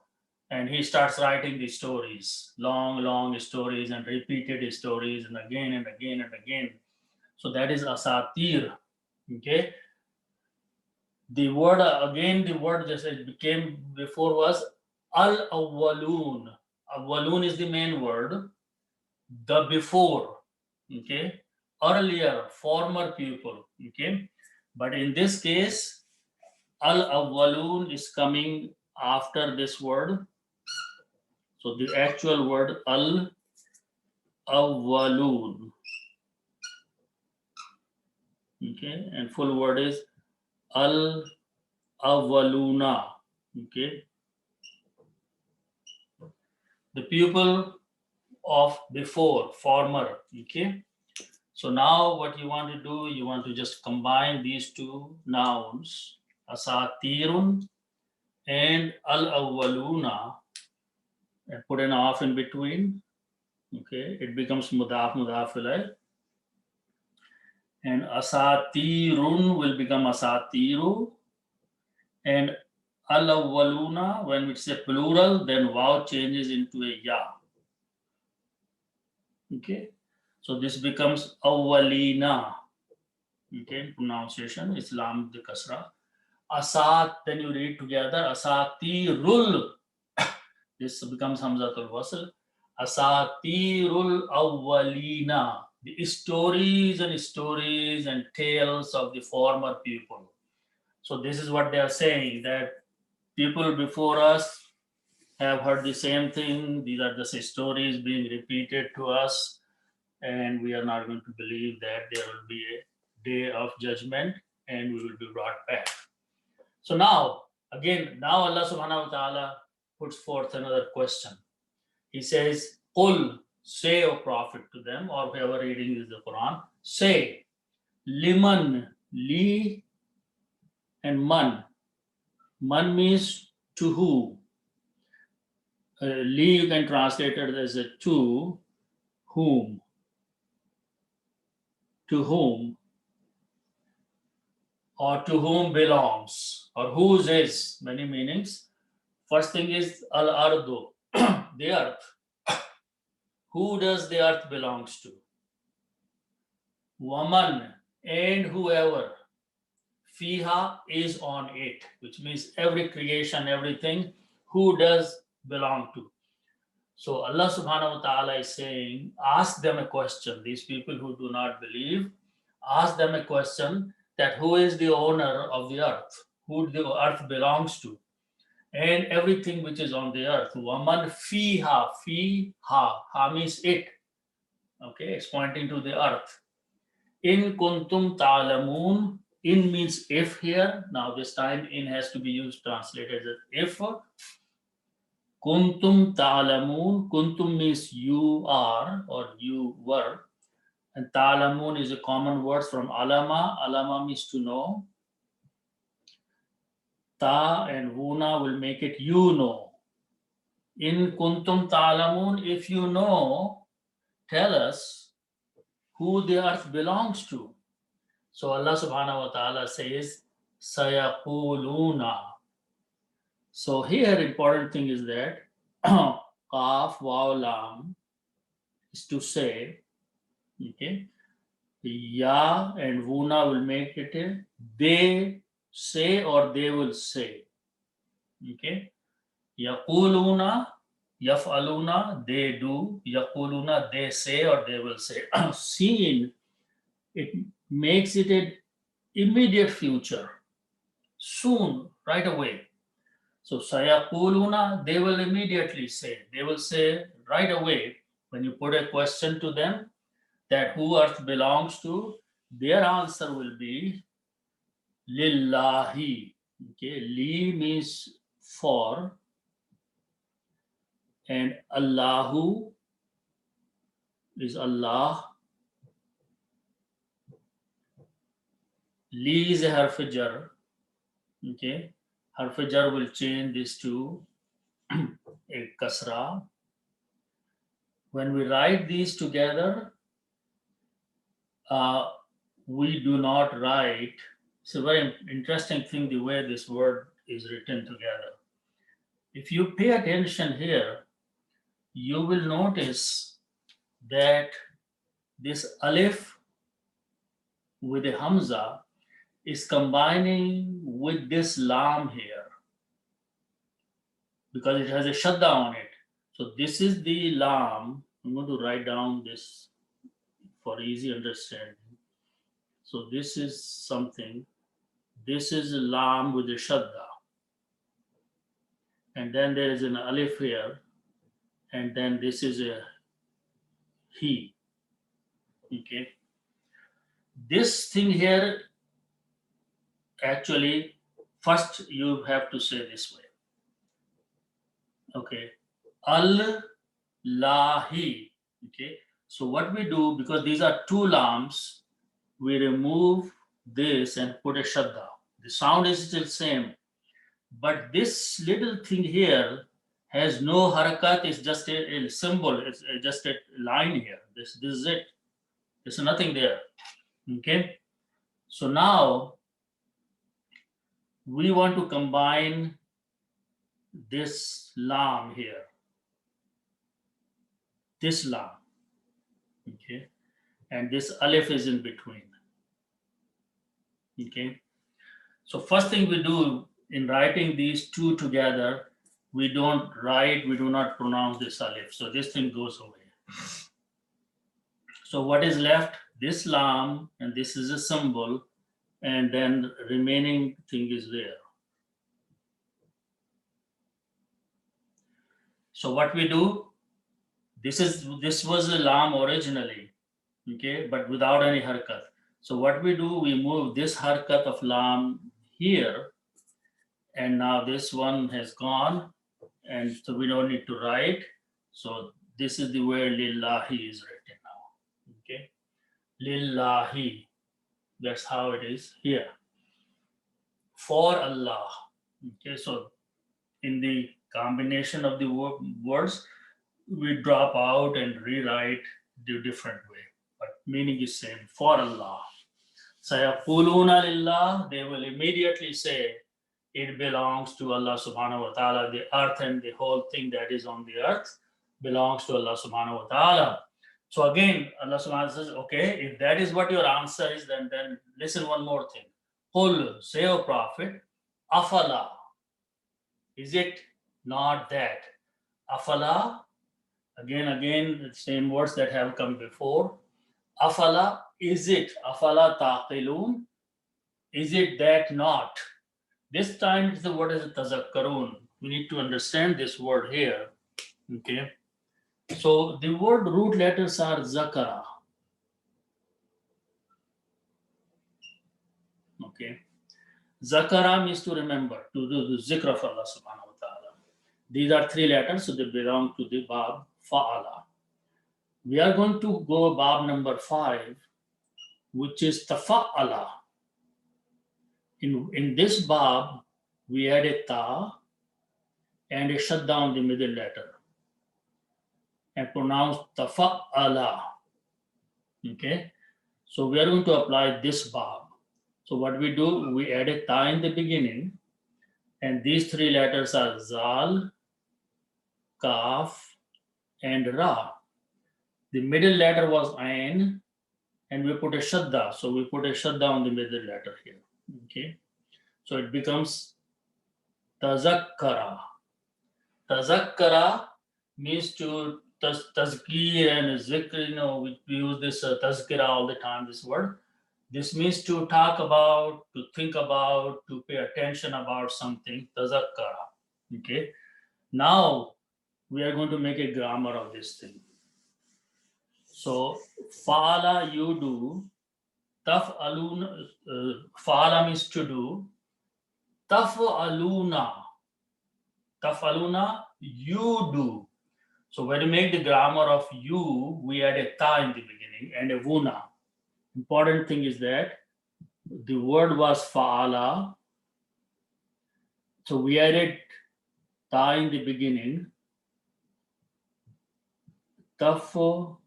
and he starts writing the stories, long stories and repeated stories and again and again and again. So that is asatir. Okay, the word again, the word just it became before was al awwalun. Awwalun is the main word. The before, okay, earlier, former people, okay. But in this case, al awwalun is coming after this word. So the actual word al awwalun, okay, and full word is al awwaluna, okay. The people of before, former, okay. So now what you want to do, you want to just combine these two nouns, asatirun and al-awwaluna, and put an off in between, okay. It becomes mudaf mudaf ilayh, and asatirun will become asatiru, and al-awwaluna, when it's a plural, then waw changes into a ya, okay. So this becomes awwalina, okay, pronunciation, Islam the kasra. Asat, then you read together, asatirul. This becomes Hamzatul Wasl. Asatirul awwalina. The stories and tales of the former people. So this is what they are saying, that people before us have heard the same thing. These are the stories being repeated to us, and we are not going to believe that there will be a day of judgment and we will be brought back. So now, again, now Allah subhanahu wa ta'ala puts forth another question. He says, Qul, say, O Prophet, to them, or whoever reading is the Quran, say, liman, li, and man. Man means to who. Li you can translate it as a to whom. To whom. Or to whom belongs. Or whose is. Many meanings. First thing is al-ardu, the earth. Who does the earth belongs to? Woman and whoever fiha is on it, which means every creation, everything, who does belong to. So Allah subhanahu wa ta'ala is saying, ask them a question. These people who do not believe, ask them a question that who is the owner of the earth, who the earth belongs to, and everything which is on the earth. Waman fiha, ha means it. Okay, it's pointing to the earth. In kuntum ta'lamun, in means if here. Now this time in has to be used, translated as if. Kuntum ta'lamun, kuntum means you are or you were. And ta'lamun is a common word from alama. Alama means to know. Ta and wuna will make it you know. In kuntum ta'lamun, if you know, tell us who the earth belongs to. So Allah subhanahu wa ta'ala says, Sayaquluna. So here important thing is that Qaf, Waw, Lam is to say, okay. Ya and Wuna will make it a they say or they will say. Okay. Yaquluna, Yaf'aluna, they do. Yaquluna, they say or they will say. Seen, it makes it an immediate future. Soon, right away. So sayaquluna, they will immediately say. They will say right away when you put a question to them that who earth belongs to, their answer will be lillahi. Okay, li means for, and Allahu is Allah. Li is a harf jar. Okay, harf jar will change this to a kasra. When we write these together, we do not write. It's a very interesting thing the way this word is written together. If you pay attention here, you will notice that this alif with a hamza is combining with this lam here because it has a shadda on it. So this is the lam. I'm going to write down this for easy understanding. So this is something. This is a lam with a shadda. And then there is an alif here. And then this is a he. Okay. This thing here, actually, first you have to say this way. Okay. Al-lahi. Okay. So what we do, because these are two lams, we remove this and put a shadda. The sound is still same. But this little thing here has no harakat, it's just a symbol, it's just a line here. This is it. There's nothing there. Okay. So now we want to combine this lam here. This lam. Okay. And this alif is in between. Okay. So first thing we do in writing these two together, we do not pronounce this alif. So this thing goes away. So what is left? This lam, and this is a symbol, and then remaining thing is there. So what we do, this was a lam originally, okay, but without any harakat. So what we do, we move this harakat of lam here, and now this one has gone, and so we don't need to write. So this is the way lillahi is written now. Okay, lillahi. That's how it is here. For Allah. Okay, so in the combination of the words, we drop out and rewrite the different way, but meaning is same. For Allah. Sayaquluna lillah, they will immediately say it belongs to Allah subhanahu wa ta'ala. The earth and the whole thing that is on the earth belongs to Allah subhanahu wa ta'ala. So again, Allah subhanahu wa ta'ala says, okay, if that is what your answer is, then listen one more thing. Qul, say, O Prophet, afala. Is it not that? Afala, again, the same words that have come before. Afala, is it? Afala taqilun? Is it that not? This time the word is tazakkarun. We need to understand this word here. Okay. So the word root letters are zakara. Okay. Zakara means to remember, to do the zikr of Allah subhanahu wa ta'ala. These are three letters, so they belong to the bab fa'ala. We are going to go bab number 5, which is tafa'ala. In this bab, we add a ta and a shut down the middle letter and pronounce tafa'ala. Okay, so we are going to apply this bab. So what we do, we add a ta in the beginning, and these three letters are zal, kaf, and ra. The middle letter was ain, and we put a shadda. So we put a shadda on the middle letter here. Okay, so it becomes tazakkara. Tazakkara means to tazkir and zikr. You know, we use this tazkira all the time. This word. This means to talk about, to think about, to pay attention about something. Tazakkara. Okay. Now we are going to make a grammar of this thing. So fa'ala, you do. Taf'aluna, fa'ala means to do. Taf'aluna, Tafaluna, you do. So when you make the grammar of you, we add a ta in the beginning and a vuna. Important thing is that the word was fa'ala. So we added ta in the beginning. Tafaluna.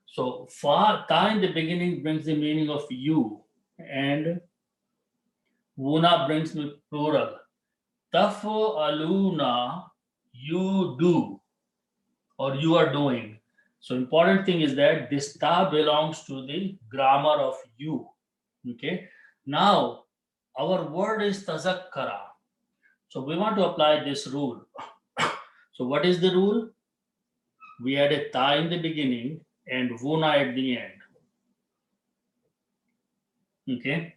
So ta in the beginning brings the meaning of you, and vuna brings the plural. Tafaluna, you do, or you are doing. So important thing is that this ta belongs to the grammar of you. Okay. Now our word is tazakkara. So we want to apply this rule. So what is the rule? We add a ta in the beginning and vuna at the end. Okay.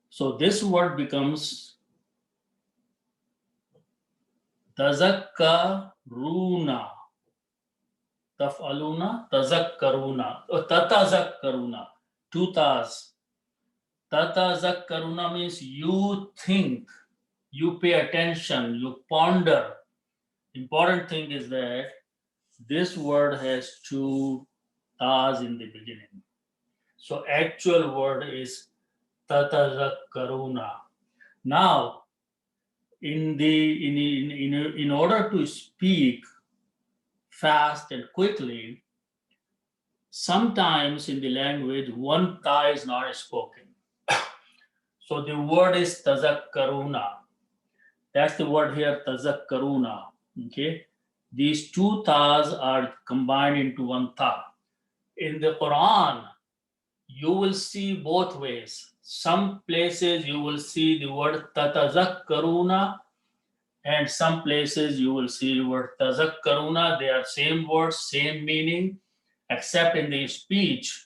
So this word becomes tazakkaruna. Tafaluna, tazakkaruna, or tatazakkaruna. Two tas. Tatazakkaruna means you think, you pay attention, you ponder. Important thing is that this word has two tas in the beginning. So actual word is tatazakkaruna. Now, in order to speak fast and quickly, sometimes in the language one ta is not spoken. So the word is tazakkaruna. That's the word here, tazakkaruna. Okay. These two tas are combined into one ta. In the Quran, you will see both ways. Some places you will see the word tatazakkaruna, and some places you will see the word tazakkaruna. They are same words, same meaning, except in the speech,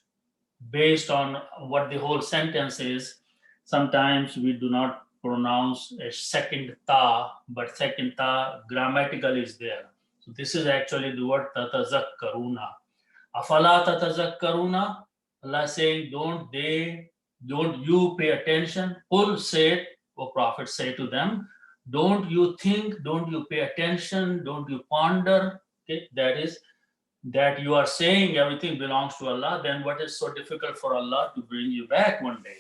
based on what the whole sentence is. Sometimes we do not pronounce a second ta, but second ta grammatical is there. So this is actually the word tatazakkaruna. Afala tatazakkaruna, Allah saying, don't you pay attention? Qul, say, O Prophet, say to them, don't you think, don't you pay attention, don't you ponder? Okay, that is, that you are saying everything belongs to Allah, then what is so difficult for Allah to bring you back one day?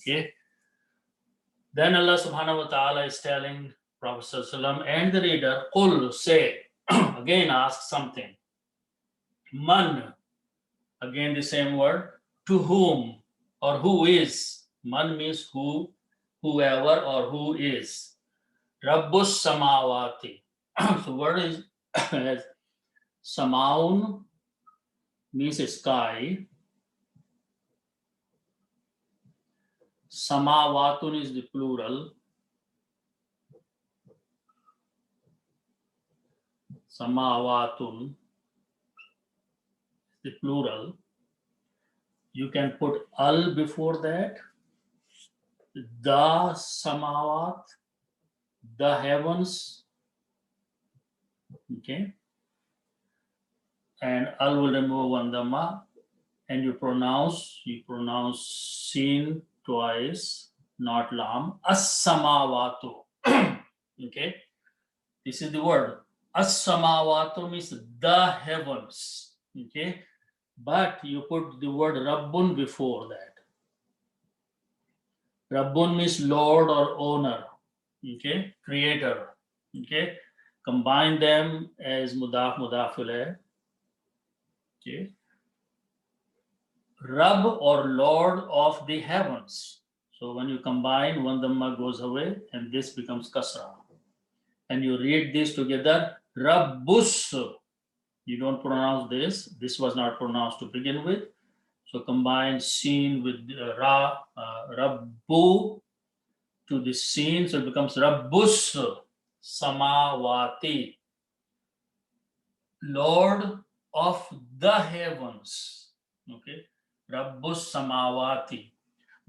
Okay. Then Allah subhanahu wa ta'ala is telling Prophet Sallallahu and the reader, Qul, say, again ask something. Man, again the same word, to whom or who is. Man means who, whoever or who is. Rabbus samawati. So word is samaun means sky. Samawatun is the plural. Samawatun, the plural. You can put al before that. The samawat, the heavens. Okay. And al will remove one dhamma, and you pronounce sin twice, not lam. As-samawatu. Okay. This is the word. As-samawatu means the heavens. Okay. But you put the word Rabbun before that. Rabbun means Lord or owner. Okay. Creator. Okay. Combine them as mudaf mudafil. Okay. Rabb or Lord of the heavens. So when you combine, one dhamma goes away and this becomes kasra. And you read this together, Rabbus. You don't pronounce this. This was not pronounced to begin with. So combine seen with Rabbu to the seen. So it becomes Rabbus Samawati. Lord of the heavens. Okay. Rabbus Samawati.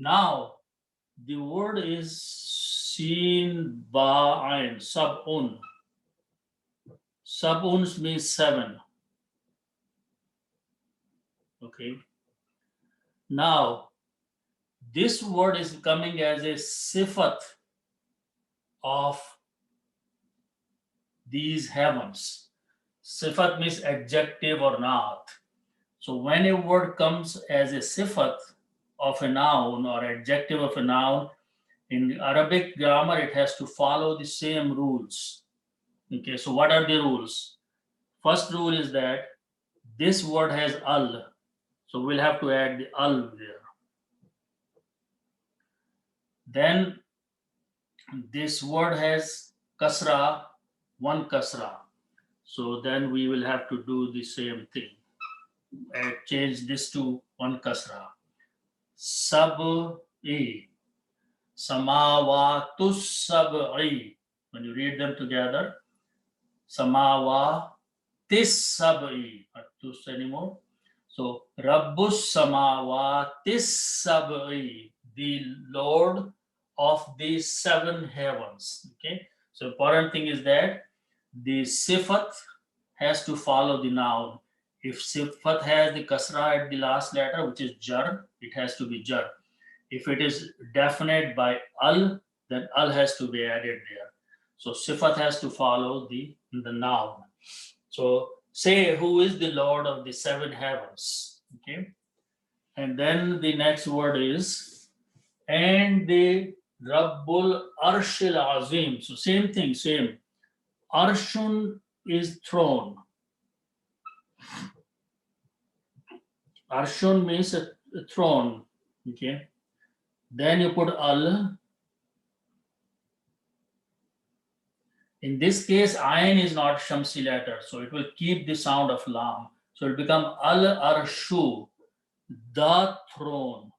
Now, the word is seen ba'ain, sab'un. Sab'un means 7. Okay. Now, this word is coming as a sifat of these heavens. Sifat means adjective or naat. So when a word comes as a sifat of a noun or adjective of a noun, in Arabic grammar, it has to follow the same rules. Okay, so what are the rules? First rule is that this word has al, so we'll have to add the al there. Then this word has kasra, one kasra. So then we will have to do the same thing. Change this to one kasra. Sab'i, samawatus sab'i. When you read them together, samawatis sab'i, not tus anymore. So Rabbus samawatis sab'i, the Lord of the seven heavens. Okay. So important thing is that the sifat has to follow the noun. If sifat has the kasra at the last letter, which is jar, it has to be jar. If it is definite by al, then al has to be added there. So sifat has to follow the noun. So say, who is the Lord of the seven heavens? Okay. And then the next word is, and the Rabbul Arshil Azim. So same thing, same. Arshun is throne. Arshun means a throne. Okay. Then you put al. In this case, ayn is not shamsi letter, so it will keep the sound of lam. So it will become al arshu, the throne.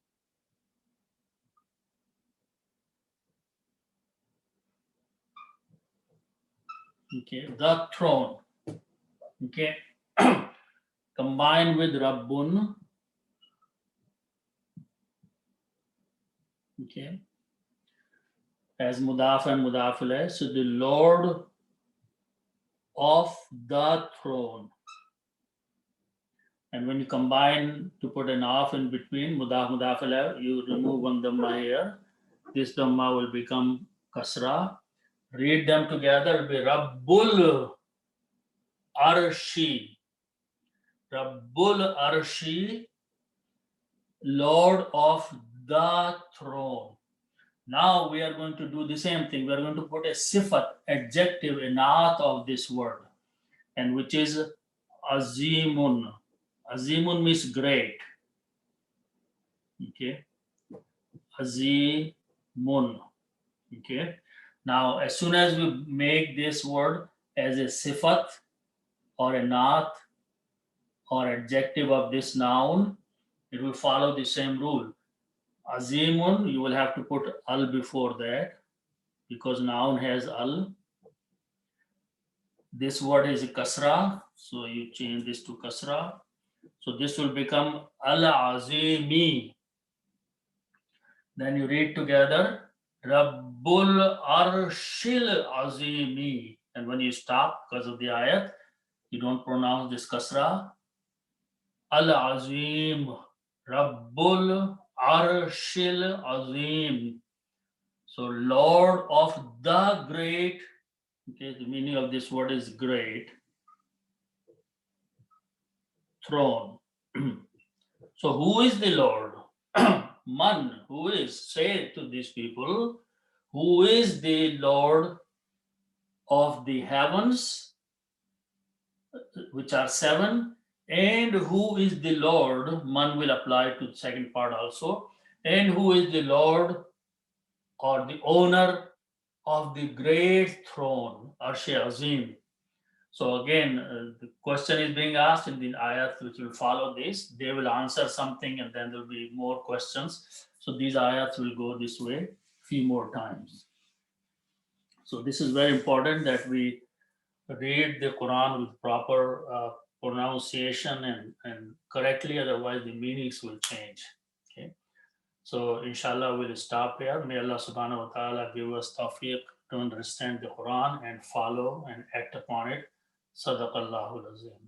Okay, the throne. Okay, combined with Rabbun. Okay, as mudaf and mudaf alayh. So the Lord of the throne. And when you combine to put an off in between mudaf mudaf alayh, you remove one dhamma here. This dhamma will become kasra. Read them together. It will be Rabbul Arshi. Rabbul Arshi, Lord of the throne. Now we are going to do the same thing. We are going to put a sifat, adjective, a naat of this word, and which is azimun. Azimun means great. Okay. Azimun. Okay. Now, as soon as we make this word as a sifat or a naat or adjective of this noun, it will follow the same rule. Azimun, you will have to put al before that because noun has al. This word is kasra, so you change this to kasra. So this will become al azimi. Then you read together Rabbul Arshil Azimi. And when you stop because of the ayat, you don't pronounce this kasra. Al Azim, Rabbul Arshil Azim. So Lord of the great. Okay, the meaning of this word is great. Throne. So who is the Lord? Man, who is, say to these people, who is the Lord of the heavens, which are seven, and who is the Lord, man will apply to the second part also, and who is the Lord or the owner of the great throne, Arsh Azim. So again, the question is being asked in the ayat which will follow this. They will answer something and then there will be more questions. So these ayats will go this way few more times. So this is very important that we read the Quran with proper pronunciation and correctly, otherwise the meanings will change. Okay. So inshallah we'll stop here. May Allah subhanahu wa ta'ala give us tawfiq to understand the Quran and follow and act upon it. Sadaqallahu al-Azim.